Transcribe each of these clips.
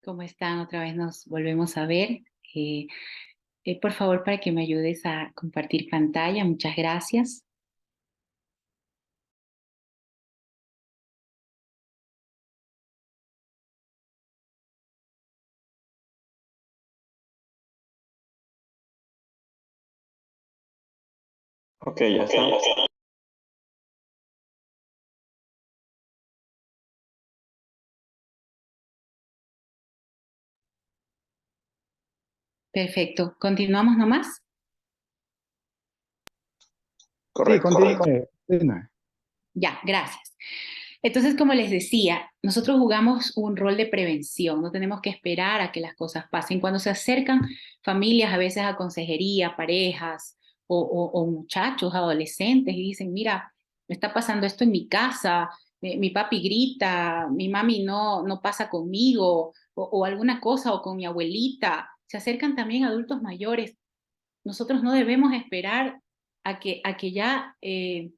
¿Cómo están? Otra vez nos volvemos a ver. Eh, por favor, para que me ayudes a compartir pantalla. Muchas gracias. Ok, ya está. Perfecto. ¿Continuamos nomás? Sí, Correcto. continúe. Continúe. Ya, gracias. Entonces, como les decía, nosotros jugamos un rol de prevención. No tenemos que esperar a que las cosas pasen. Cuando se acercan familias, a veces a consejería, parejas o muchachos, adolescentes, y dicen, mira, me está pasando esto en mi casa, mi papi grita, mi mami no pasa conmigo, o alguna cosa, o con mi abuelita. Se acercan también adultos mayores. Nosotros no debemos esperar a que ya el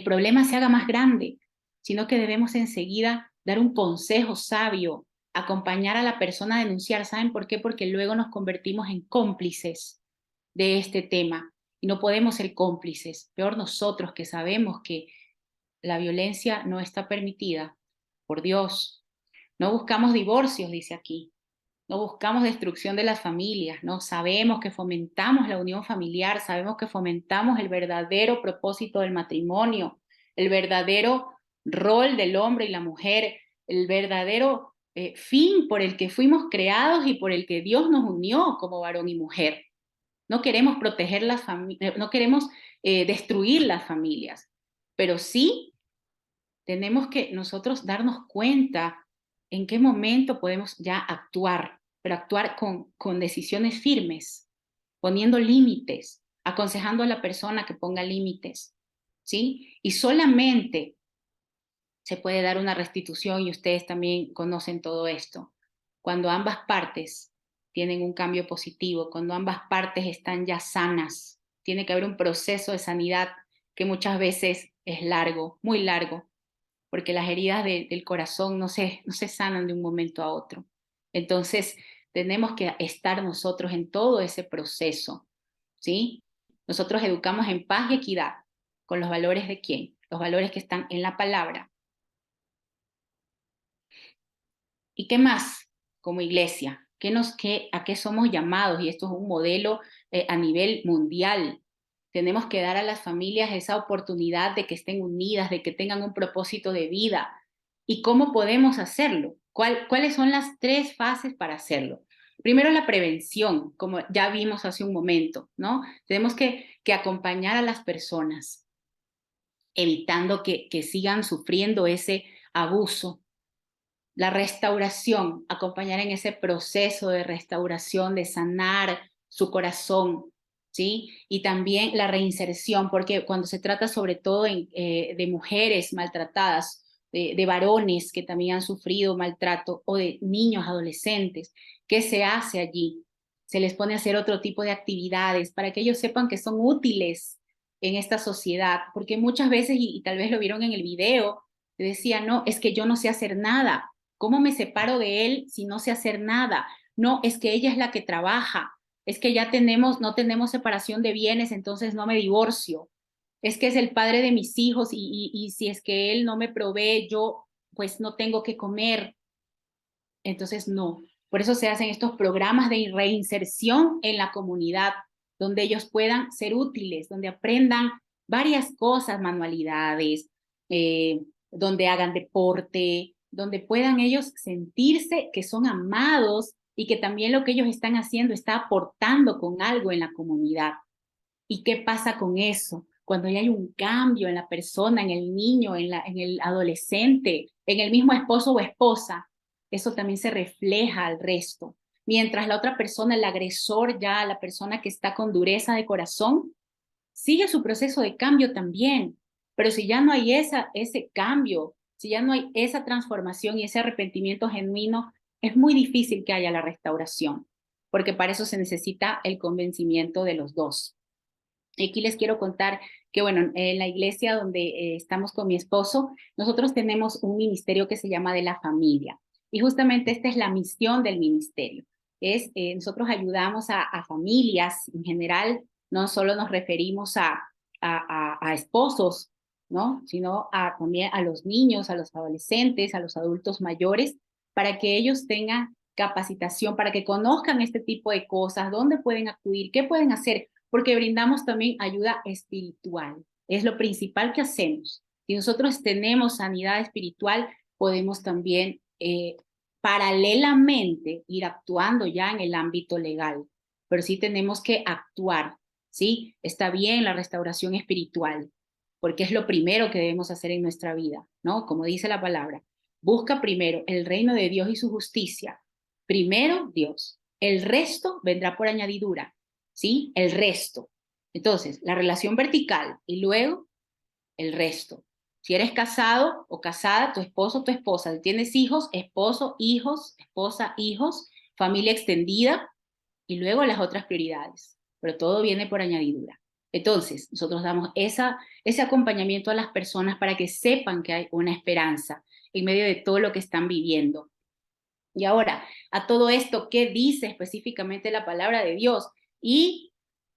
problema se haga más grande, sino que debemos enseguida dar un consejo sabio, acompañar a la persona a denunciar. ¿Saben por qué? Porque luego nos convertimos en cómplices de este tema y no podemos ser cómplices. Peor nosotros que sabemos que la violencia no está permitida. Por Dios, no buscamos divorcios, dice aquí. No buscamos destrucción de las familias, ¿no? Sabemos que fomentamos la unión familiar, sabemos que fomentamos el verdadero propósito del matrimonio, el verdadero rol del hombre y la mujer, el verdadero fin por el que fuimos creados y por el que Dios nos unió como varón y mujer. No queremos proteger las familias, no queremos destruir las familias, pero sí tenemos que nosotros darnos cuenta en qué momento podemos ya actuar, pero actuar con decisiones firmes, poniendo límites, aconsejando a la persona que ponga límites, ¿sí? Y solamente se puede dar una restitución, y ustedes también conocen todo esto, cuando ambas partes tienen un cambio positivo, cuando ambas partes están ya sanas. Tiene que haber un proceso de sanidad que muchas veces es largo, muy largo, porque las heridas del corazón no se sanan de un momento a otro. Entonces, tenemos que estar nosotros en todo ese proceso, ¿sí? Nosotros educamos en paz y equidad, con los valores de quién, los valores que están en la palabra. ¿Y qué más como iglesia? ¿A qué somos llamados? Y esto es un modelo a nivel mundial. Tenemos que dar a las familias esa oportunidad de que estén unidas, de que tengan un propósito de vida. ¿Y cómo podemos hacerlo? ¿Cuáles son las tres fases para hacerlo? Primero, la prevención, como ya vimos hace un momento, ¿no? Tenemos que acompañar a las personas, evitando que sigan sufriendo ese abuso. La restauración, acompañar en ese proceso de restauración, de sanar su corazón, ¿sí? Y también la reinserción, porque cuando se trata sobre todo de mujeres maltratadas, de varones que también han sufrido maltrato o de niños, adolescentes, ¿qué se hace allí? Se les pone a hacer otro tipo de actividades para que ellos sepan que son útiles en esta sociedad, porque muchas veces, y tal vez lo vieron en el video, decía, no, es que yo no sé hacer nada. ¿Cómo me separo de él si no sé hacer nada? No, es que ella es la que trabaja, es que no tenemos separación de bienes, entonces no me divorcio. Es que es el padre de mis hijos y si es que él no me provee, yo pues no tengo que comer. Entonces no. Por eso se hacen estos programas de reinserción en la comunidad, donde ellos puedan ser útiles, donde aprendan varias cosas, manualidades, donde hagan deporte, donde puedan ellos sentirse que son amados y que también lo que ellos están haciendo está aportando con algo en la comunidad. ¿Y qué pasa con eso? Cuando ya hay un cambio en la persona, en el niño, en el adolescente, en el mismo esposo o esposa, eso también se refleja al resto. Mientras la otra persona, el agresor ya, la persona que está con dureza de corazón, sigue su proceso de cambio también. Pero si ya no hay ese cambio, si ya no hay esa transformación y ese arrepentimiento genuino, es muy difícil que haya la restauración, porque para eso se necesita el convencimiento de los dos. Y aquí les quiero contar que, bueno, en la iglesia donde estamos con mi esposo, nosotros tenemos un ministerio que se llama de la familia. Y justamente esta es la misión del ministerio. Nosotros ayudamos a familias en general, no solo nos referimos a esposos, ¿no? Sino también a los niños, a los adolescentes, a los adultos mayores, para que ellos tengan capacitación, para que conozcan este tipo de cosas, dónde pueden acudir, qué pueden hacer, porque brindamos también ayuda espiritual. Es lo principal que hacemos. Si nosotros tenemos sanidad espiritual, podemos también paralelamente ir actuando ya en el ámbito legal, pero sí tenemos que actuar, ¿sí? Está bien la restauración espiritual, porque es lo primero que debemos hacer en nuestra vida, ¿no? Como dice la palabra, busca primero el reino de Dios y su justicia. Primero Dios, el resto vendrá por añadidura, ¿sí? El resto. Entonces, la relación vertical y luego el resto. Si eres casado o casada, tu esposo, tu esposa. Si tienes hijos, esposo, hijos, esposa, hijos, familia extendida y luego las otras prioridades. Pero todo viene por añadidura. Entonces, nosotros damos ese acompañamiento a las personas para que sepan que hay una esperanza en medio de todo lo que están viviendo. Y ahora, a todo esto, ¿qué dice específicamente la palabra de Dios? ¿Y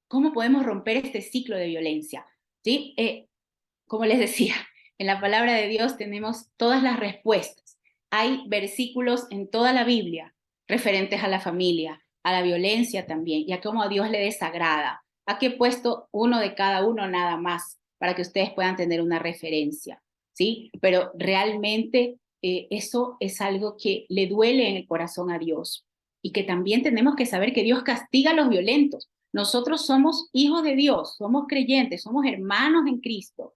cómo podemos romper este ciclo de violencia? ¿Sí? Como les decía, en la palabra de Dios tenemos todas las respuestas. Hay versículos en toda la Biblia referentes a la familia, a la violencia también, y a cómo a Dios le desagrada. Aquí he puesto uno de cada uno nada más para que ustedes puedan tener una referencia, ¿sí? Pero realmente eso es algo que le duele en el corazón a Dios y que también tenemos que saber que Dios castiga a los violentos. Nosotros somos hijos de Dios, somos creyentes, somos hermanos en Cristo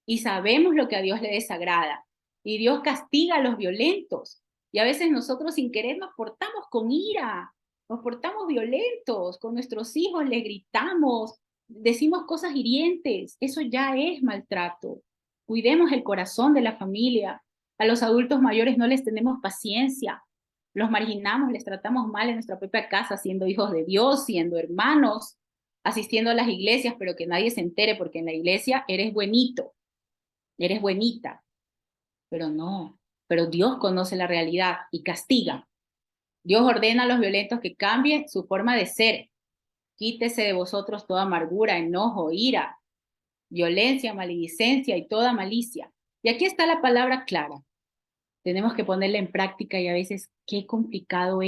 y sabemos lo que a Dios le desagrada. Y Dios castiga a los violentos. Y a veces nosotros sin querer nos portamos con ira, nos portamos violentos, con nuestros hijos les gritamos, decimos cosas hirientes. Eso ya es maltrato. Cuidemos el corazón de la familia. A los adultos mayores no les tenemos paciencia. Los marginamos, les tratamos mal en nuestra propia casa, siendo hijos de Dios, siendo hermanos, asistiendo a las iglesias, pero que nadie se entere porque en la iglesia eres buenito, eres buenita, pero no, pero Dios conoce la realidad y castiga. Dios ordena a los violentos que cambien su forma de ser. Quítese de vosotros toda amargura, enojo, ira, violencia, maledicencia y toda malicia. Y aquí está la palabra clara. Tenemos que ponerla en práctica y a veces qué complicado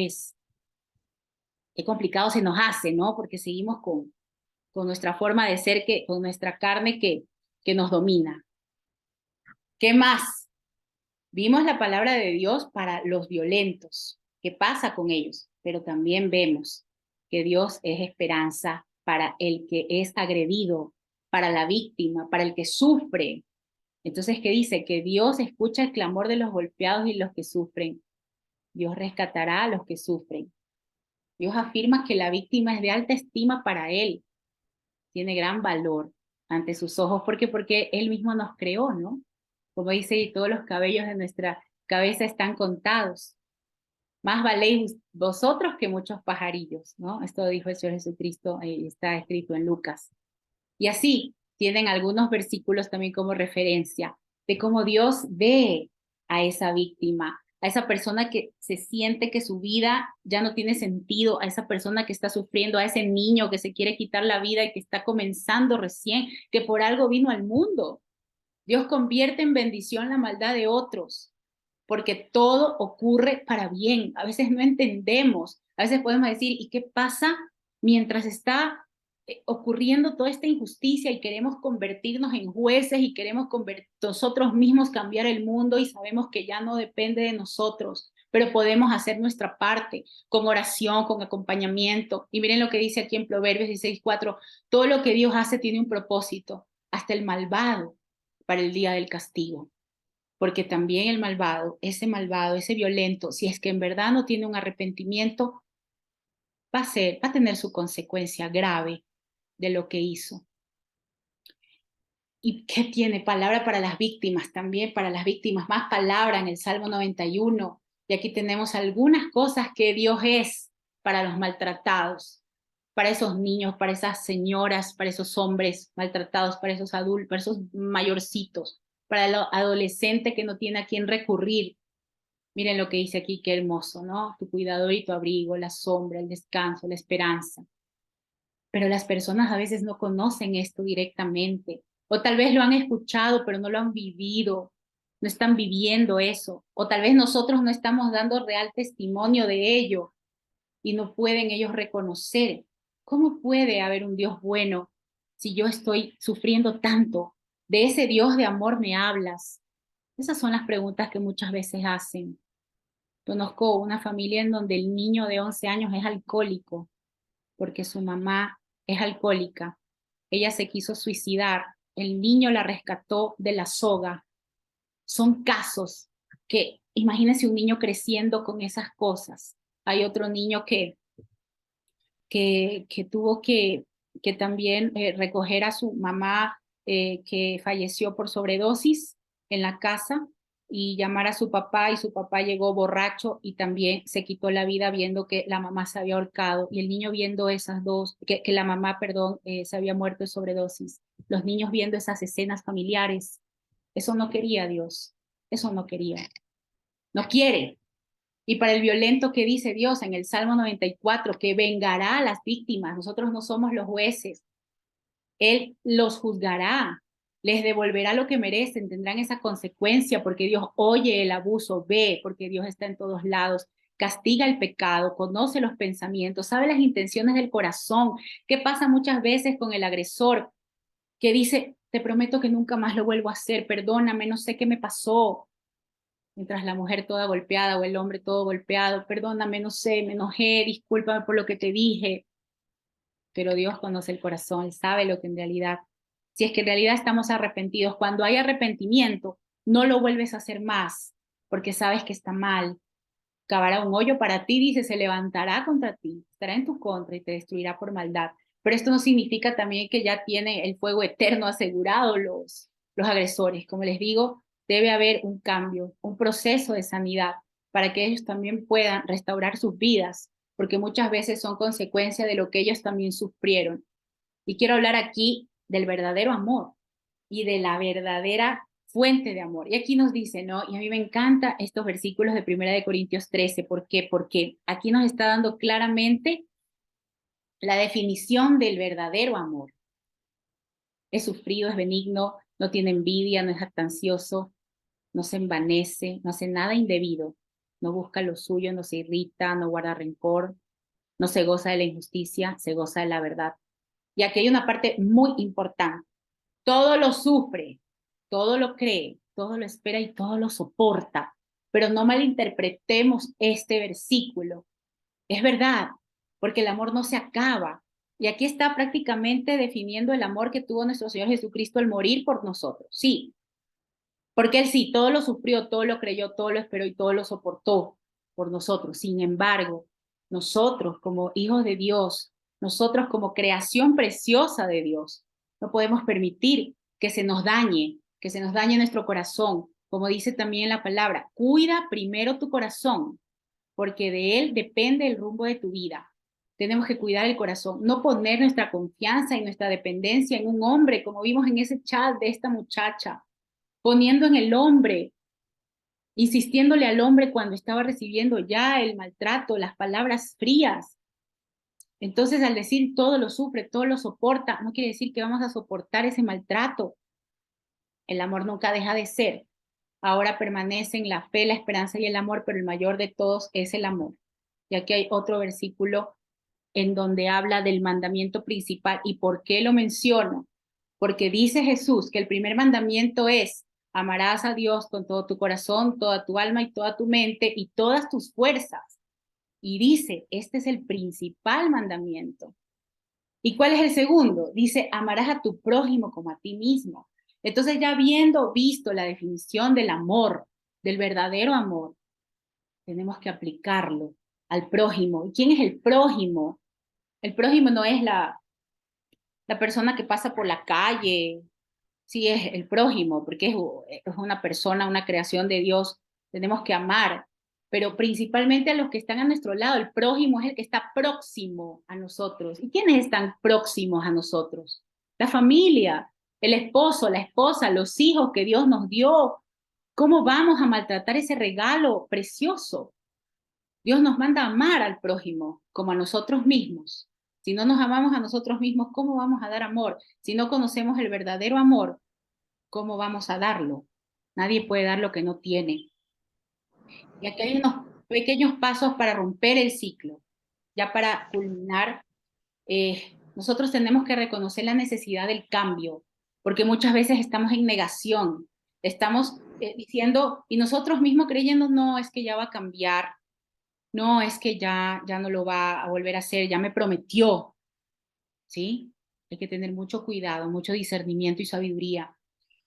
se nos hace, ¿no? Porque seguimos con nuestra forma de ser, con nuestra carne que nos domina. ¿Qué más? Vimos la palabra de Dios para los violentos. ¿Qué pasa con ellos? Pero también vemos que Dios es esperanza para el que es agredido, para la víctima, para el que sufre. Entonces, ¿qué dice? Que Dios escucha el clamor de los golpeados y los que sufren. Dios rescatará a los que sufren. Dios afirma que la víctima es de alta estima para Él. Tiene gran valor ante sus ojos. ¿Por qué? Porque Él mismo nos creó, ¿no? Como dice, y todos los cabellos de nuestra cabeza están contados. Más valéis vosotros que muchos pajarillos, ¿no? Esto dijo el Señor Jesucristo, está escrito en Lucas. Y así tienen algunos versículos también como referencia de cómo Dios ve a esa víctima, a esa persona que se siente que su vida ya no tiene sentido, a esa persona que está sufriendo, a ese niño que se quiere quitar la vida y que está comenzando recién, que por algo vino al mundo. Dios convierte en bendición la maldad de otros, porque todo ocurre para bien. A veces no entendemos, a veces podemos decir, ¿y qué pasa mientras está ocurriendo toda esta injusticia y queremos convertirnos en jueces y queremos nosotros mismos cambiar el mundo y sabemos que ya no depende de nosotros, pero podemos hacer nuestra parte con oración, con acompañamiento? Y miren lo que dice aquí en Proverbios 16:4, todo lo que Dios hace tiene un propósito, hasta el malvado para el día del castigo. Porque también el malvado, ese violento, si es que en verdad no tiene un arrepentimiento, va a tener su consecuencia grave de lo que hizo. ¿Y qué tiene? Palabra para las víctimas, también para las víctimas, más palabra en el Salmo 91. Y aquí tenemos algunas cosas que Dios es para los maltratados, para esos niños, para esas señoras, para esos hombres maltratados, para esos adultos, para esos mayorcitos, para el adolescente que no tiene a quién recurrir. Miren lo que dice aquí, qué hermoso, ¿no? Tu cuidador y tu abrigo, la sombra, el descanso, la esperanza. Pero las personas a veces no conocen esto directamente, o tal vez lo han escuchado, pero no lo han vivido, no están viviendo eso, o tal vez nosotros no estamos dando real testimonio de ello y no pueden ellos reconocer. ¿Cómo puede haber un Dios bueno si yo estoy sufriendo tanto? De ese Dios de amor me hablas. Esas son las preguntas que muchas veces hacen. Conozco una familia en donde el niño de 11 años es alcohólico porque su mamá es alcohólica. Ella se quiso suicidar, el niño la rescató de la soga. Son casos que, imagínense un niño creciendo con esas cosas. Hay otro niño que tuvo que también recoger a su mamá que falleció por sobredosis en la casa y llamar a su papá, y su papá llegó borracho y también se quitó la vida viendo que la mamá se había ahorcado, y el niño viendo esas dos, que la mamá, perdón, se había muerto de sobredosis. Los niños viendo esas escenas familiares. Eso no quería Dios, eso no quería, no quiere. Y para el violento, ¿qué dice Dios en el Salmo 94? Que vengará a las víctimas. Nosotros no somos los jueces. Él los juzgará, les devolverá lo que merecen, tendrán esa consecuencia porque Dios oye el abuso, ve, porque Dios está en todos lados, castiga el pecado, conoce los pensamientos, sabe las intenciones del corazón. ¿Qué pasa muchas veces con el agresor que dice, te prometo que nunca más lo vuelvo a hacer, perdóname, no sé qué me pasó? Mientras la mujer toda golpeada o el hombre todo golpeado, perdóname, no sé, me enojé, discúlpame por lo que te dije. Pero Dios conoce el corazón, Él sabe lo que en realidad, si es que en realidad estamos arrepentidos. Cuando hay arrepentimiento, no lo vuelves a hacer más, porque sabes que está mal. Cavará un hoyo para ti, dice, se levantará contra ti, estará en tu contra y te destruirá por maldad. Pero esto no significa también que ya tiene el fuego eterno asegurado los agresores. Como les digo, debe haber un cambio, un proceso de sanidad para que ellos también puedan restaurar sus vidas, porque muchas veces son consecuencia de lo que ellos también sufrieron. Y quiero hablar aquí del verdadero amor y de la verdadera fuente de amor. Y aquí nos dice, ¿no? Y a mí me encantan estos versículos de Primera de Corintios 13. ¿Por qué? Porque aquí nos está dando claramente la definición del verdadero amor. Es sufrido, es benigno, no tiene envidia, no es jactancioso, no se envanece, no hace nada indebido, no busca lo suyo, no se irrita, no guarda rencor, no se goza de la injusticia, se goza de la verdad. Y aquí hay una parte muy importante. Todo lo sufre, todo lo cree, todo lo espera y todo lo soporta. Pero no malinterpretemos este versículo. Es verdad, porque el amor no se acaba. Y aquí está prácticamente definiendo el amor que tuvo nuestro Señor Jesucristo al morir por nosotros. Sí, porque Él sí, todo lo sufrió, todo lo creyó, todo lo esperó y todo lo soportó por nosotros. Sin embargo, nosotros como hijos de Dios, nosotros como creación preciosa de Dios, no podemos permitir que se nos dañe nuestro corazón. Como dice también la palabra, cuida primero tu corazón, porque de él depende el rumbo de tu vida. Tenemos que cuidar el corazón, no poner nuestra confianza y nuestra dependencia en un hombre, como vimos en ese chat de esta muchacha, poniendo en el hombre, insistiéndole al hombre cuando estaba recibiendo ya el maltrato, las palabras frías. Entonces, al decir todo lo sufre, todo lo soporta, no quiere decir que vamos a soportar ese maltrato. El amor nunca deja de ser. Ahora permanecen la fe, la esperanza y el amor, pero el mayor de todos es el amor. Y aquí hay otro versículo en donde habla del mandamiento principal. ¿Y por qué lo menciono? Porque dice Jesús que el primer mandamiento es: amarás a Dios con todo tu corazón, toda tu alma y toda tu mente y todas tus fuerzas. Y dice, este es el principal mandamiento. ¿Y cuál es el segundo? Dice, amarás a tu prójimo como a ti mismo. Entonces, ya habiendo visto la definición del amor, del verdadero amor, tenemos que aplicarlo al prójimo. ¿Y quién es el prójimo? El prójimo no es la persona que pasa por la calle, sí es el prójimo, porque es una persona, una creación de Dios. Tenemos que amar, pero principalmente a los que están a nuestro lado. El prójimo es el que está próximo a nosotros. ¿Y quiénes están próximos a nosotros? La familia, el esposo, la esposa, los hijos que Dios nos dio. ¿Cómo vamos a maltratar ese regalo precioso? Dios nos manda a amar al prójimo como a nosotros mismos. Si no nos amamos a nosotros mismos, ¿cómo vamos a dar amor? Si no conocemos el verdadero amor, ¿cómo vamos a darlo? Nadie puede dar lo que no tiene. Y aquí hay unos pequeños pasos para romper el ciclo. Ya para culminar, nosotros tenemos que reconocer la necesidad del cambio, porque muchas veces estamos en negación, estamos diciendo, y nosotros mismos creyendo, no, es que ya va a cambiar, no, es que ya no lo va a volver a hacer, ya me prometió, ¿sí? Hay que tener mucho cuidado, mucho discernimiento y sabiduría.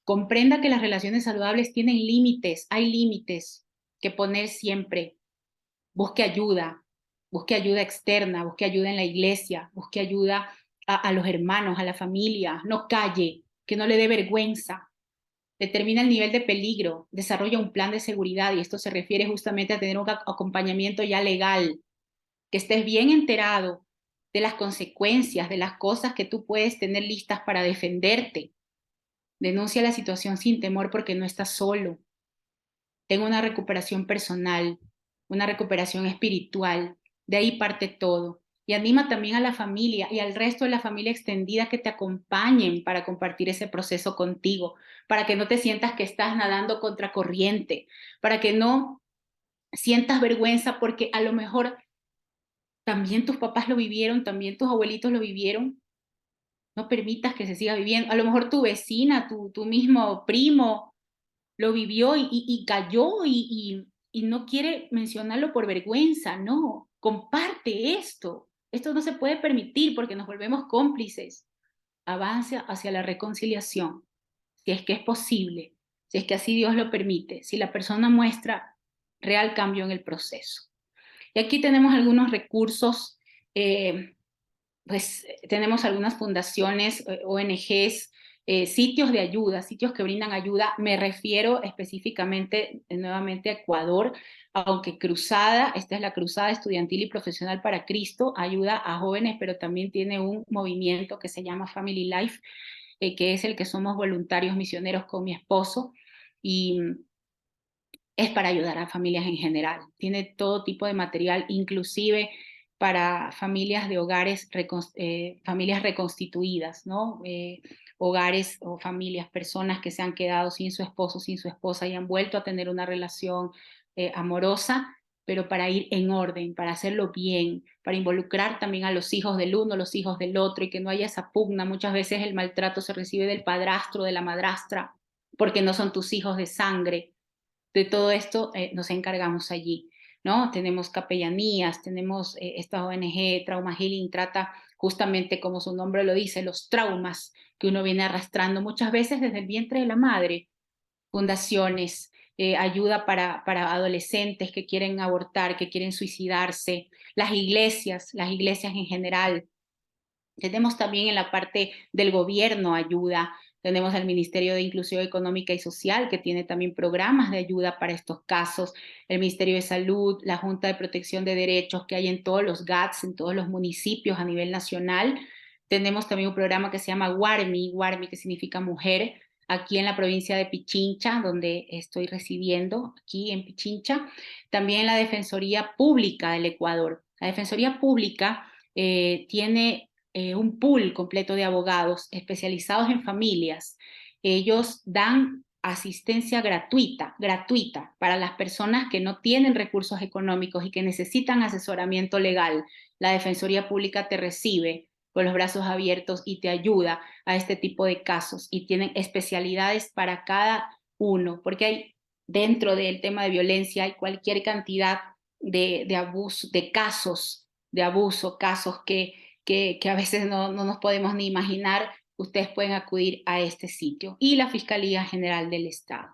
Comprenda que las relaciones saludables tienen límites, hay límites que poner siempre. Busque ayuda externa, busque ayuda en la iglesia, busque ayuda a los hermanos, a la familia, no calle, que no le dé vergüenza. Determina el nivel de peligro, desarrolla un plan de seguridad y esto se refiere justamente a tener un acompañamiento ya legal, que estés bien enterado de las consecuencias, de las cosas que tú puedes tener listas para defenderte. Denuncia la situación sin temor porque no estás solo. Tengo una recuperación personal, una recuperación espiritual, de ahí parte todo. Y anima también a la familia y al resto de la familia extendida que te acompañen para compartir ese proceso contigo, para que no te sientas que estás nadando contra corriente, para que no sientas vergüenza porque a lo mejor también tus papás lo vivieron, también tus abuelitos lo vivieron. No permitas que se siga viviendo. A lo mejor tu vecina, tu mismo primo, lo vivió y cayó y no quiere mencionarlo por vergüenza, no, comparte esto. Esto no se puede permitir porque nos volvemos cómplices. Avance hacia la reconciliación, si es que es posible, si es que así Dios lo permite, si la persona muestra real cambio en el proceso. Y aquí tenemos algunos recursos eh, pues tenemos algunas fundaciones, ONGs, sitios de ayuda, sitios que brindan ayuda. Me refiero específicamente nuevamente a Ecuador, aunque Cruzada, esta es la Cruzada Estudiantil y Profesional para Cristo, ayuda a jóvenes, pero también tiene un movimiento que se llama Family Life, que es el que somos voluntarios misioneros con mi esposo. Y es para ayudar a familias en general. Tiene todo tipo de material, inclusive para familias de hogares, familias reconstituidas, ¿no? Hogares o familias, personas que se han quedado sin su esposo, sin su esposa y han vuelto a tener una relación amorosa, pero para ir en orden, para hacerlo bien, para involucrar también a los hijos del uno, los hijos del otro y que no haya esa pugna. Muchas veces el maltrato se recibe del padrastro, de la madrastra, porque no son tus hijos de sangre. De todo esto nos encargamos allí, ¿no? Tenemos capellanías, tenemos esta ONG, Trauma Healing, trata justamente como su nombre lo dice, los traumas que uno viene arrastrando muchas veces desde el vientre de la madre. Fundaciones, ayuda para adolescentes que quieren abortar, que quieren suicidarse, las iglesias en general. Tenemos también en la parte del gobierno ayuda. Tenemos el Ministerio de Inclusión Económica y Social, que tiene también programas de ayuda para estos casos. El Ministerio de Salud, la Junta de Protección de Derechos que hay en todos los GATS, en todos los municipios a nivel nacional. Tenemos también un programa que se llama WARMI, que significa mujer, aquí en la provincia de Pichincha, donde estoy residiendo, aquí en Pichincha. También la Defensoría Pública del Ecuador. La Defensoría Pública tiene un pool completo de abogados especializados en familias. Ellos dan asistencia gratuita para las personas que no tienen recursos económicos y que necesitan asesoramiento legal. La Defensoría Pública te recibe con los brazos abiertos y te ayuda a este tipo de casos y tienen especialidades para cada uno, porque hay dentro del tema de violencia hay cualquier cantidad de abuso, de casos de abuso, casos que a veces no nos podemos ni imaginar. Ustedes pueden acudir a este sitio y la Fiscalía General del Estado.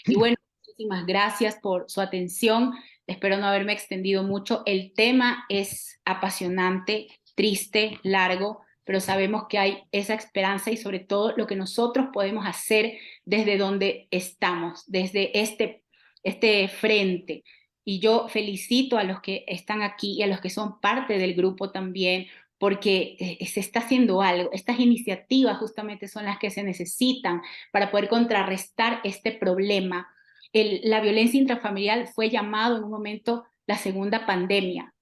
Y bueno, muchísimas gracias por su atención. Espero no haberme extendido mucho. El tema es apasionante, triste, largo, pero sabemos que hay esa esperanza y sobre todo lo que nosotros podemos hacer desde donde estamos, desde este frente. Y yo felicito a los que están aquí y a los que son parte del grupo también, porque se está haciendo algo. Estas iniciativas justamente son las que se necesitan para poder contrarrestar este problema la violencia intrafamiliar fue llamado en un momento la segunda pandemia,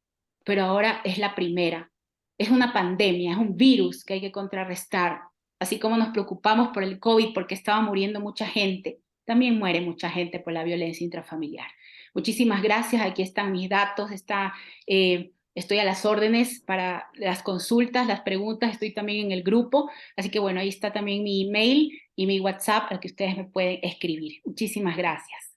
pero ahora es la primera. Es una pandemia, es un virus que hay que contrarrestar. Así como nos preocupamos por el COVID porque estaba muriendo mucha gente, también muere mucha gente por la violencia intrafamiliar. Muchísimas gracias, aquí están mis datos, estoy a las órdenes para las consultas, las preguntas, estoy también en el grupo, así que bueno, ahí está también mi email y mi WhatsApp al que ustedes me pueden escribir. Muchísimas gracias.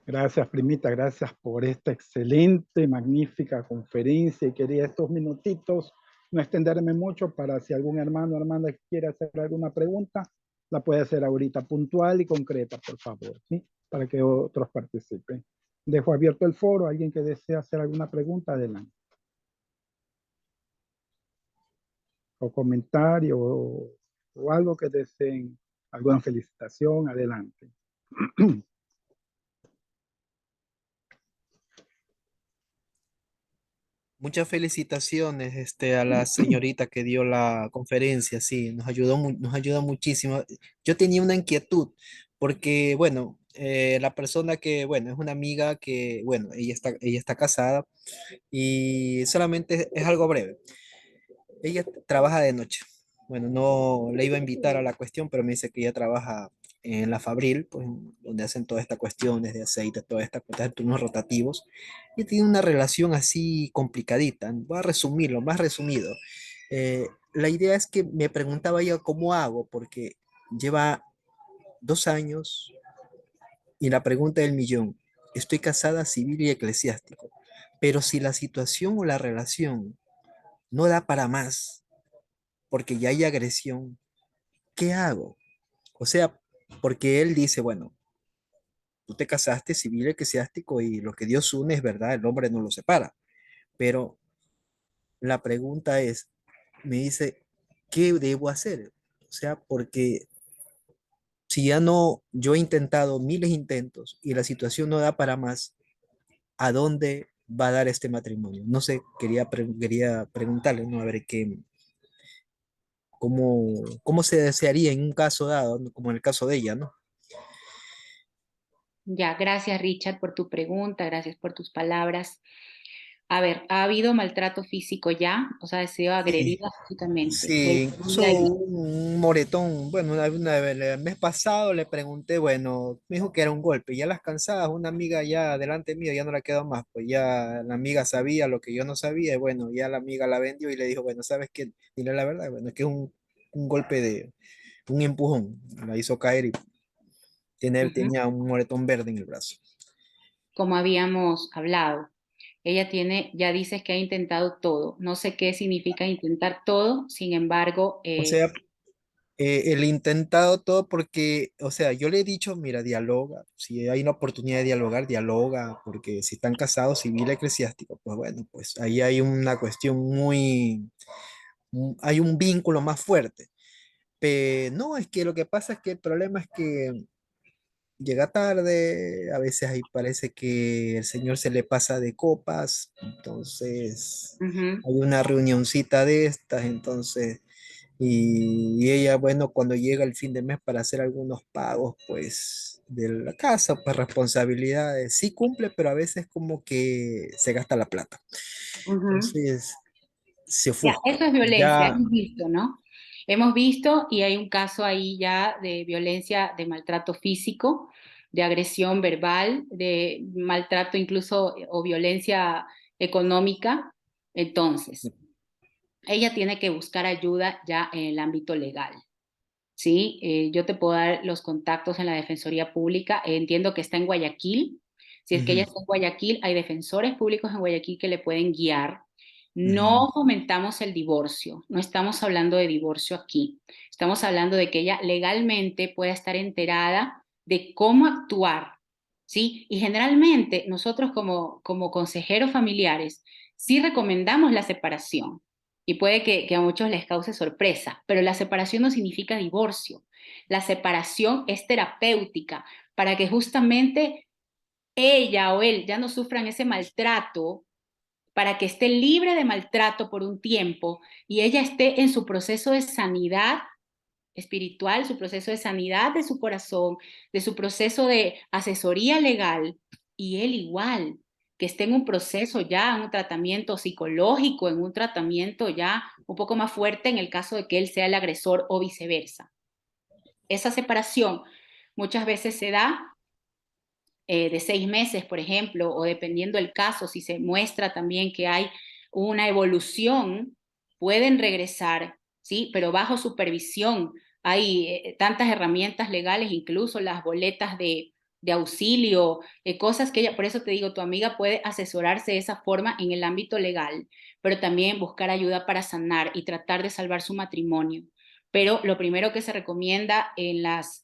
Gracias, primita, gracias por esta excelente, magnífica conferencia y quería estos minutitos no extenderme mucho para si algún hermano o hermana quiere hacer alguna pregunta, la puede hacer ahorita puntual y concreta, por favor, ¿sí? Para que otros participen. Dejo abierto el foro, alguien que desea hacer alguna pregunta, adelante. O comentario o algo que deseen, alguna felicitación, adelante. Muchas felicitaciones a la señorita que dio la conferencia, sí, nos ayuda muchísimo. Yo tenía una inquietud porque, bueno, la persona que, bueno, es una amiga que, bueno, ella está casada y solamente es algo breve. Ella trabaja de noche. Bueno, no le iba a invitar a la cuestión, pero me dice que ella trabaja en la Fabril, pues, donde hacen todas estas cuestiones de aceite, todas estas cuestiones de turnos rotativos, y tiene una relación así complicadita. Voy a resumirlo, más resumido. La idea es que me preguntaba ella cómo hago, porque lleva 2 años y la pregunta del millón, estoy casada civil y eclesiástico, pero si la situación o la relación no da para más, porque ya hay agresión, ¿qué hago? O sea, porque él dice, bueno, tú te casaste civil eclesiástico y lo que Dios une es verdad, el hombre no lo separa. Pero la pregunta es, me dice, ¿qué debo hacer? O sea, porque si ya no, yo he intentado miles de intentos y la situación no da para más, ¿a dónde va a dar este matrimonio? No sé, quería preguntarle, ¿no? A ver cómo se desearía en un caso dado, ¿no? Como en el caso de ella, ¿no? Ya, gracias Richard por tu pregunta, gracias por tus palabras. A ver, ¿ha habido maltrato físico ya? O sea, ¿ha sido Sí, agredida físicamente? sí, incluso un moretón, bueno, el mes pasado le pregunté, bueno, me dijo que era un golpe, ya las cansadas, una amiga ya delante mío ya no la quedó más, pues ya la amiga sabía lo que yo no sabía, y bueno, ya la amiga la vendió y le dijo, bueno, ¿sabes qué? Dile la verdad, bueno, es que es un golpe un empujón, la hizo caer y Ujú, tenía un moretón verde en el brazo. como habíamos hablado. Ella tiene, ya dices que ha intentado todo. No sé qué significa intentar todo, sin embargo, O sea, el intentado todo porque, o sea, yo le he dicho, mira, dialoga, si hay una oportunidad de dialogar, dialoga, porque si están casados, civil eclesiástico, pues bueno, pues ahí hay una cuestión hay un vínculo más fuerte. Pero no, es que lo que pasa es que el problema es que llega tarde, a veces ahí parece que el señor se le pasa de copas, entonces ujú, hay una reunioncita de estas, entonces y ella, bueno, cuando llega el fin de mes para hacer algunos pagos, pues, de la casa, pues responsabilidades, sí cumple, pero a veces como que se gasta la plata. ujú. Entonces, se Ya, ofusca. eso es violencia, Ya, hemos visto, ¿no? Hemos visto y hay un caso ahí ya de violencia, de maltrato físico, de agresión verbal, de maltrato incluso o violencia económica. Entonces, ella tiene que buscar ayuda ya en el ámbito legal. ¿Sí? Yo te puedo dar los contactos en la Defensoría Pública. Entiendo que está en Guayaquil. Si es que ella ujú, está en Guayaquil, hay defensores públicos en Guayaquil que le pueden guiar. ujú, No fomentamos el divorcio, no estamos hablando de divorcio aquí. Estamos hablando de que ella legalmente pueda estar enterada de cómo actuar, ¿sí? Y generalmente nosotros como consejeros familiares sí recomendamos la separación y puede que a muchos les cause sorpresa, pero la separación no significa divorcio. La separación es terapéutica para que justamente ella o él ya no sufran ese maltrato, para que esté libre de maltrato por un tiempo y ella esté en su proceso de sanidad espiritual, su proceso de sanidad de su corazón, de su proceso de asesoría legal, y él igual, que esté en un proceso ya, en un tratamiento psicológico, en un tratamiento ya un poco más fuerte en el caso de que él sea el agresor o viceversa. Esa separación muchas veces se da de 6 meses, por ejemplo, o dependiendo del caso, si se muestra también que hay una evolución, pueden regresar, ¿sí? Pero bajo supervisión. Hay tantas herramientas legales, incluso las boletas de auxilio, cosas que ella, por eso te digo, tu amiga puede asesorarse de esa forma en el ámbito legal, pero también buscar ayuda para sanar y tratar de salvar su matrimonio. Pero lo primero que se recomienda en las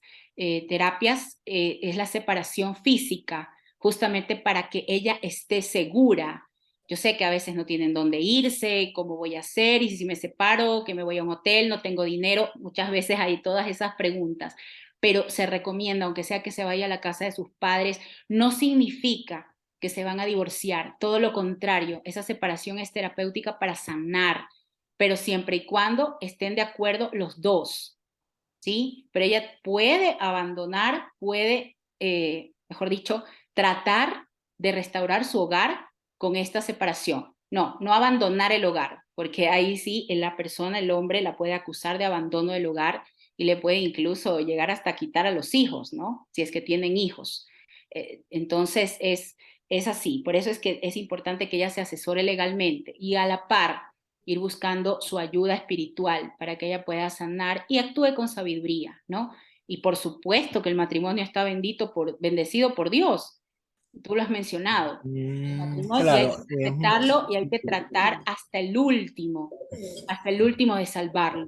terapias es la separación física, justamente para que ella esté segura. Yo sé que a veces no tienen dónde irse, cómo voy a hacer, y si me separo, que me voy a un hotel, no tengo dinero, muchas veces hay todas esas preguntas, pero se recomienda, aunque sea que se vaya a la casa de sus padres, no significa que se van a divorciar, todo lo contrario, esa separación es terapéutica para sanar, pero siempre y cuando estén de acuerdo los dos. ¿Sí? Pero ella puede abandonar, puede, mejor dicho, tratar de restaurar su hogar con esta separación. No, no abandonar el hogar, porque ahí sí la persona, el hombre, la puede acusar de abandono del hogar y le puede incluso llegar hasta quitar a los hijos, ¿no? Si es que tienen hijos. Entonces es así, por eso es que es importante que ella se asesore legalmente y a la par ir buscando su ayuda espiritual para que ella pueda sanar y actúe con sabiduría, ¿no? Y por supuesto que el matrimonio está bendecido por Dios. Tú lo has mencionado. El matrimonio, y hay Claro, que respetarlo y hay que tratar hasta el último de salvarlo,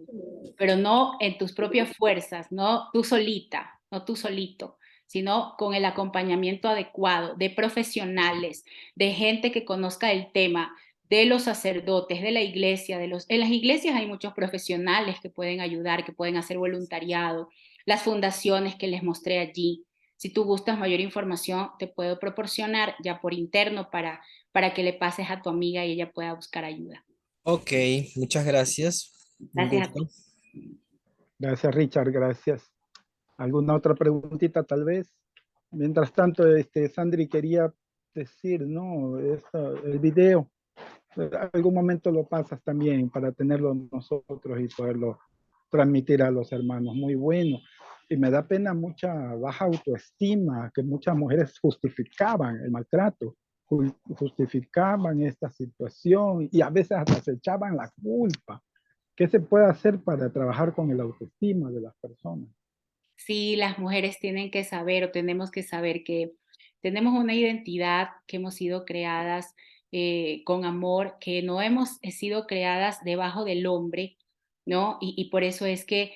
pero no en tus propias fuerzas, no tú solita, no tú solito, sino con el acompañamiento adecuado de profesionales, de gente que conozca el tema, de los sacerdotes, de la iglesia, en las iglesias hay muchos profesionales que pueden ayudar, que pueden hacer voluntariado, las fundaciones que les mostré allí. Si tú gustas mayor información, te puedo proporcionar ya por interno para que le pases a tu amiga y ella pueda buscar ayuda. ok, muchas gracias. Un Gracias a gusto. ti. Gracias, Richard, gracias. ¿Alguna otra preguntita tal vez? Mientras tanto, Sandri quería decir, ¿no? El video, algún momento lo pasas también para tenerlo nosotros y poderlo transmitir a los hermanos. Muy bueno. Y me da pena mucha baja autoestima, que muchas mujeres justificaban el maltrato, justificaban esta situación y a veces hasta se echaban la culpa. ¿Qué se puede hacer para trabajar con el autoestima de las personas? Sí, las mujeres tienen que saber o tenemos que saber que tenemos una identidad, que hemos sido creadas con amor, que no hemos sido creadas debajo del hombre, ¿no? Y por eso es que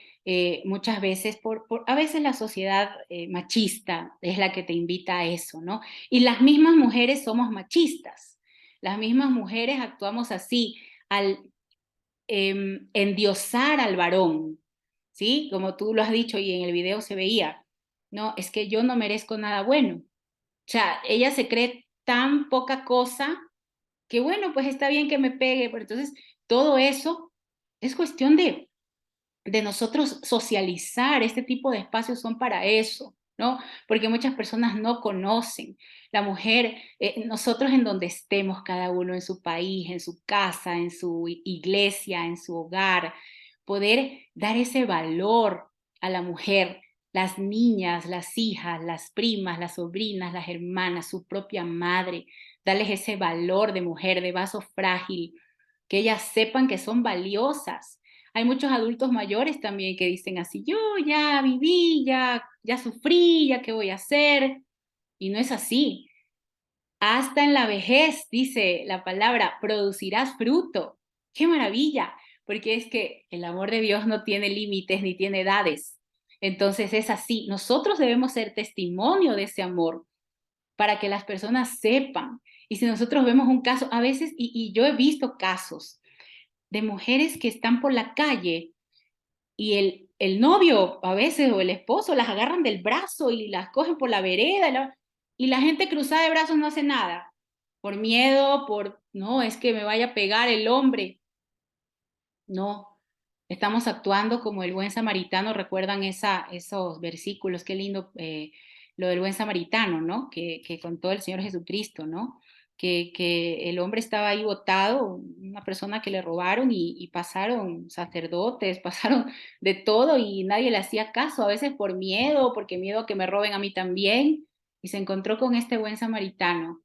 muchas veces, a veces la sociedad machista es la que te invita a eso, ¿no? Y las mismas mujeres somos machistas, las mismas mujeres actuamos así al endiosar al varón, ¿sí? Como tú lo has dicho y en el video se veía, no, es que yo no merezco nada bueno. O sea, ella se cree tan poca cosa que bueno, pues está bien que me pegue, pero entonces todo eso es cuestión de nosotros socializar, este tipo de espacios son para eso, ¿no? Porque muchas personas no conocen. La mujer, nosotros en donde estemos, cada uno en su país, en su casa, en su iglesia, en su hogar, poder dar ese valor a la mujer, las niñas, las hijas, las primas, las sobrinas, las hermanas, su propia madre, darles ese valor de mujer, de vaso frágil, que ellas sepan que son valiosas. Hay muchos adultos mayores también que dicen así, yo ya viví, ya sufrí, ya qué voy a hacer. Y no es así. Hasta en la vejez, dice la palabra, producirás fruto. ¡Qué maravilla! Porque es que el amor de Dios no tiene límites ni tiene edades. Entonces es así. Nosotros debemos ser testimonio de ese amor para que las personas sepan. Y si nosotros vemos un caso, a veces, y yo he visto casos de mujeres que están por la calle y el novio a veces o el esposo las agarran del brazo y las cogen por la vereda y la gente cruzada de brazos no hace nada. Por miedo, no, es que me vaya a pegar el hombre. No, Estamos actuando como el buen samaritano. ¿Recuerdan esos versículos? Qué lindo lo del buen samaritano, ¿no? Que contó el Señor Jesucristo, ¿no? Que el hombre estaba ahí botado, una persona que le robaron y pasaron sacerdotes, pasaron de todo y nadie le hacía caso, a veces por miedo, porque miedo a que me roben a mí también. Y se encontró con este buen samaritano,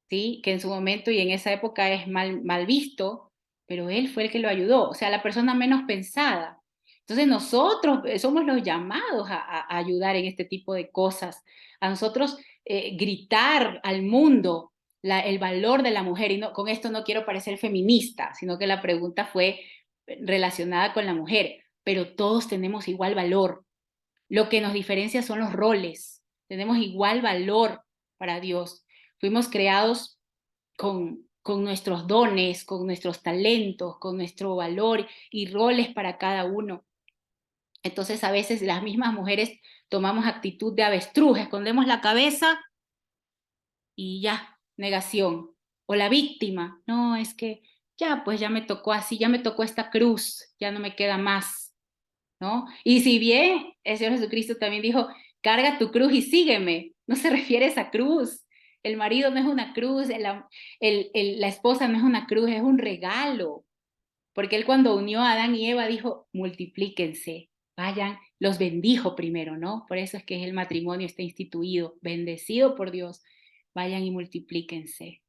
¿sí? Que en su momento y en esa época es mal visto, pero él fue el que lo ayudó, o sea, la persona menos pensada. Entonces nosotros somos los llamados a ayudar en este tipo de cosas, a nosotros gritar al mundo el valor de la mujer, y no, con esto no quiero parecer feminista, sino que la pregunta fue relacionada con la mujer, pero todos tenemos igual valor. Lo que nos diferencia son los roles, tenemos igual valor para Dios. Fuimos creados con nuestros dones, con nuestros talentos, con nuestro valor y roles para cada uno. Entonces a veces las mismas mujeres tomamos actitud de avestruz, escondemos la cabeza y ya, negación. O la víctima, no, es que ya, pues ya me tocó así, ya me tocó esta cruz, ya no me queda más, ¿no? Y si bien el Señor Jesucristo también dijo, carga tu cruz y sígueme, no se refiere a esa cruz. El marido no es una cruz, la esposa no es una cruz, es un regalo. Porque él cuando unió a Adán y Eva dijo, multiplíquense, vayan, los bendijo primero, ¿no? Por eso es que el matrimonio está instituido, bendecido por Dios, vayan y multiplíquense,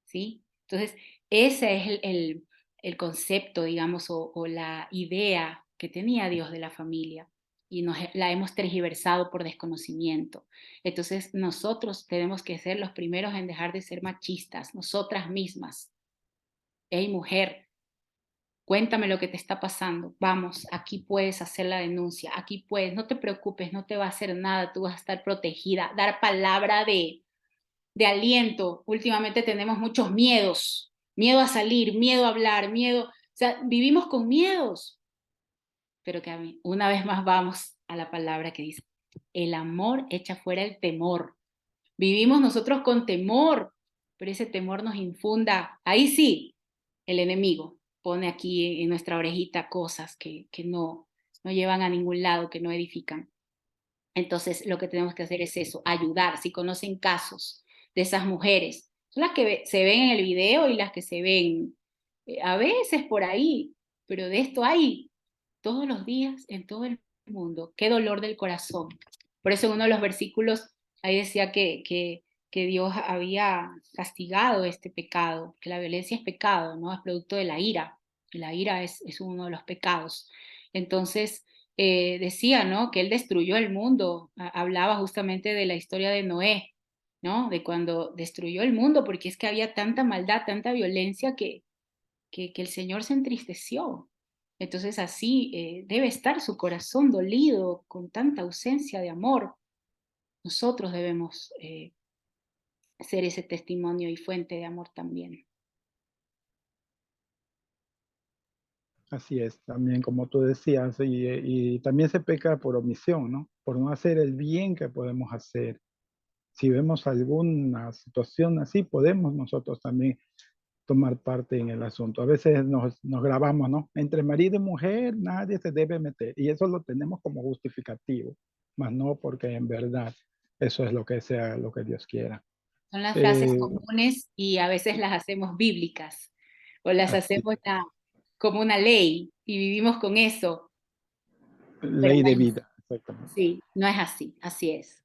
¿sí? Entonces, ese es el concepto, digamos, o la idea que tenía Dios de la familia y la hemos tergiversado por desconocimiento. Entonces, nosotros tenemos que ser los primeros en dejar de ser machistas, nosotras mismas. Hey, mujer, cuéntame lo que te está pasando. Vamos, aquí puedes hacer la denuncia, aquí puedes, no te preocupes, no te va a hacer nada, tú vas a estar protegida. Dar palabra de aliento. Últimamente tenemos muchos miedos, miedo a salir, miedo a hablar, miedo, o sea, vivimos con miedos, pero que a mí, una vez más vamos a la palabra que dice, el amor echa fuera el temor. Vivimos nosotros con temor, pero ese temor nos infunda, ahí sí, el enemigo pone aquí en nuestra orejita cosas que no llevan a ningún lado, que no edifican. Entonces, lo que tenemos que hacer es eso, ayudar. Si conocen casos de esas mujeres, son las que se ven en el video y las que se ven a veces por ahí, pero de esto hay todos los días en todo el mundo. Qué dolor del corazón. Por eso en uno de los versículos ahí decía que Dios había castigado este pecado, que la violencia es pecado, ¿no? Es producto de la ira. Y la ira es uno de los pecados. Entonces, decía, ¿no? Que él destruyó el mundo. Hablaba justamente de la historia de Noé, ¿no? De cuando destruyó el mundo, porque es que había tanta maldad, tanta violencia que el Señor se entristeció. Entonces así debe estar su corazón dolido con tanta ausencia de amor. Nosotros debemos ser ese testimonio y fuente de amor también. Así es, también como tú decías, y también se peca por omisión, ¿no? Por no hacer el bien que podemos hacer. Si vemos alguna situación así, podemos nosotros también tomar parte en el asunto. A veces nos grabamos, ¿no? Entre marido y mujer nadie se debe meter, y eso lo tenemos como justificativo, más no porque en verdad eso es lo que sea lo que Dios quiera. Son las frases Eh, comunes y a veces las hacemos bíblicas o las así, hacemos como una ley y vivimos con eso, pero ley de vida, exactamente. sí, no es así, así es.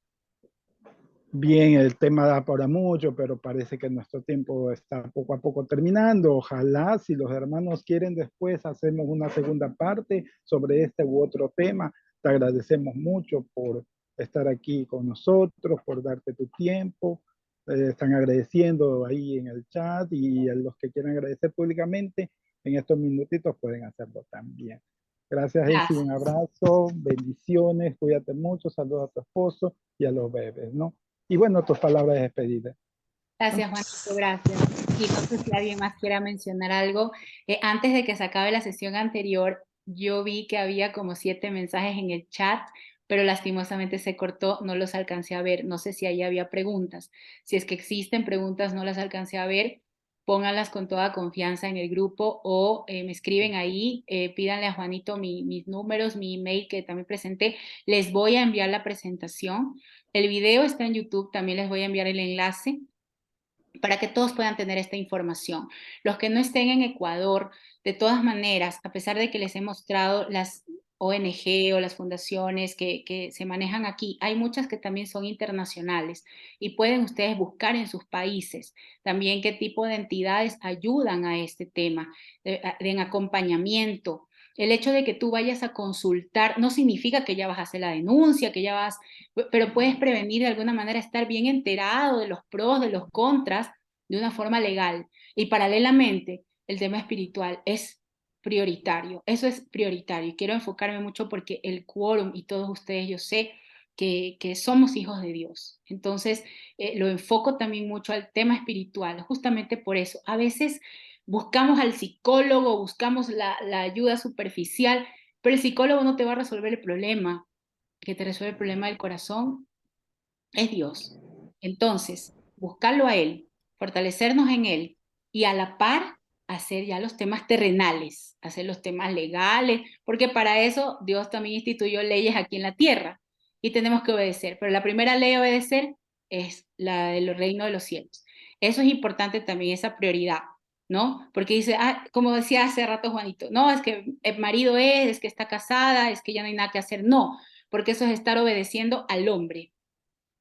Bien, el tema da para mucho, pero parece que nuestro tiempo está poco a poco terminando. Ojalá, si los hermanos quieren, después hacemos una segunda parte sobre este u otro tema. Te agradecemos mucho por estar aquí con nosotros, por darte tu tiempo. Están agradeciendo ahí en el chat y a los que quieran agradecer públicamente en estos minutitos pueden hacerlo también. Gracias, Esi, un Gracias. abrazo, bendiciones, cuídate mucho, saludos a tu esposo y a los bebés, ¿no? Y bueno, tus palabras de despedida. Gracias, Juanito, gracias. Y no sé si alguien más quiera mencionar algo. Antes de que se acabe la sesión anterior, yo vi que había como 7 mensajes en el chat, pero lastimosamente se cortó, no los alcancé a ver. No sé si ahí había preguntas. Si es que existen preguntas, no las alcancé a ver. pónganlas con toda confianza en el grupo o me escriben ahí, pídanle a Juanito mis números, mi email que también presenté, les voy a enviar la presentación. El video está en YouTube, también les voy a enviar el enlace para que todos puedan tener esta información. Los que no estén en Ecuador, de todas maneras, a pesar de que les he mostrado las ONG o las fundaciones que se manejan aquí, hay muchas que también son internacionales y pueden ustedes buscar en sus países también qué tipo de entidades ayudan a este tema, en acompañamiento. El hecho de que tú vayas a consultar no significa que ya vas a hacer la denuncia, que ya vas, pero puedes prevenir de alguna manera, estar bien enterado de los pros, de los contras, de una forma legal. Y paralelamente, el tema espiritual es prioritario, eso es prioritario. Y quiero enfocarme mucho porque el quórum y todos ustedes, yo sé que somos hijos de Dios. Entonces, lo enfoco también mucho al tema espiritual, justamente por eso. A veces buscamos al psicólogo, buscamos la ayuda superficial, pero el psicólogo no te va a resolver el problema. Que te resuelve el problema del corazón es Dios. Entonces, buscarlo a Él, fortalecernos en Él y a la par hacer ya los temas terrenales, hacer los temas legales, porque para eso Dios también instituyó leyes aquí en la tierra y tenemos que obedecer. Pero la primera ley a obedecer es la del reino de los cielos. Eso es importante también, esa prioridad, ¿no? Porque dice, como decía hace rato Juanito, no, es que el marido es que está casada, es que ya no hay nada que hacer. No, porque eso es estar obedeciendo al hombre.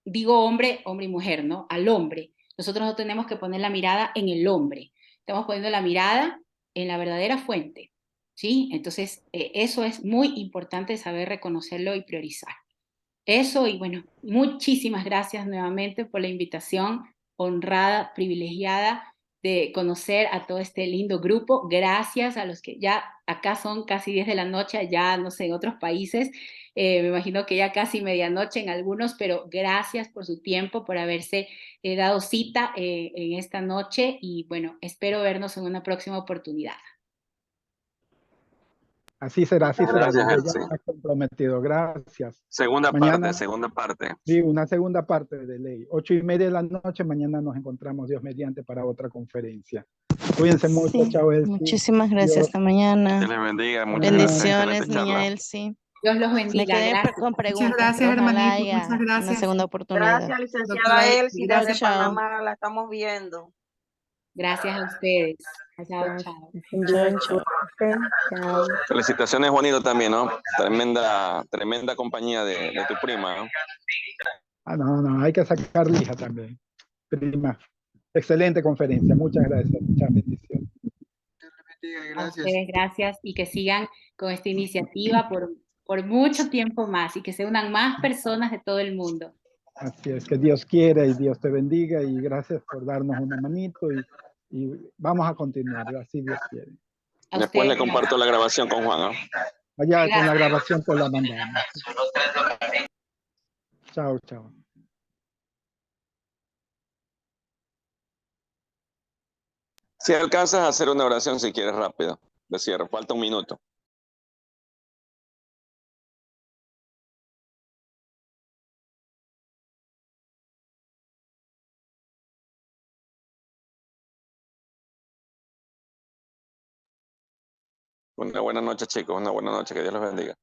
Digo hombre, hombre y mujer, ¿no? Al hombre. Nosotros no tenemos que poner la mirada en el hombre. Estamos poniendo la mirada en la verdadera fuente, ¿sí? Entonces, eso es muy importante saber reconocerlo y priorizar. Eso, y bueno, muchísimas gracias nuevamente por la invitación honrada, privilegiada de conocer a todo este lindo grupo. Gracias a los que ya acá son casi 10 de la noche, allá no sé, en otros países, me imagino que ya casi medianoche en algunos, pero gracias por su tiempo, por haberse dado cita en esta noche y bueno, espero vernos en una próxima oportunidad. Así será, Gracias, desde ya Elsie. está comprometido. Gracias. Segunda Mañana, parte. sí, una segunda parte de ley. 8:30 de la noche, mañana nos encontramos, Dios mediante, para otra conferencia. Cuídense mucho, Sí, chao, Elsie. muchísimas gracias. Dios. Hasta mañana. Que les bendiga. Muchas Bendiciones, gracias. Excelente niña charla. Elsie. Dios los Me bendiga. quedé Gracias. con Muchas preguntas, gracias, pero ojalá hermanito. haya Muchas una gracias. segunda oportunidad. Gracias, licenciada Doctora Elsie, Elsie, desde Chao. Panamá, la estamos viendo. Gracias a ustedes. Chao, Gracias. chao. Chao. Chao. Felicitaciones, Juanito, también, ¿no? Tremenda compañía de tu prima, ¿no? No, hay que sacar lija también. Prima, excelente conferencia. Muchas gracias. Muchas bendiciones. A ustedes gracias y que sigan con esta iniciativa por mucho tiempo más y que se unan más personas de todo el mundo. Así es, que Dios quiera y Dios te bendiga y gracias por darnos una manito y vamos a continuar, así Dios quiere. A Después le ustedes, comparto la grabación con Juan, ¿no? Allá con la grabación te la mandamos. Chao, chao. Si alcanzas a hacer una oración, si quieres, rápido. De cierre, falta un minuto. Una buena noche, chicos. Una buena noche. Que Dios los bendiga.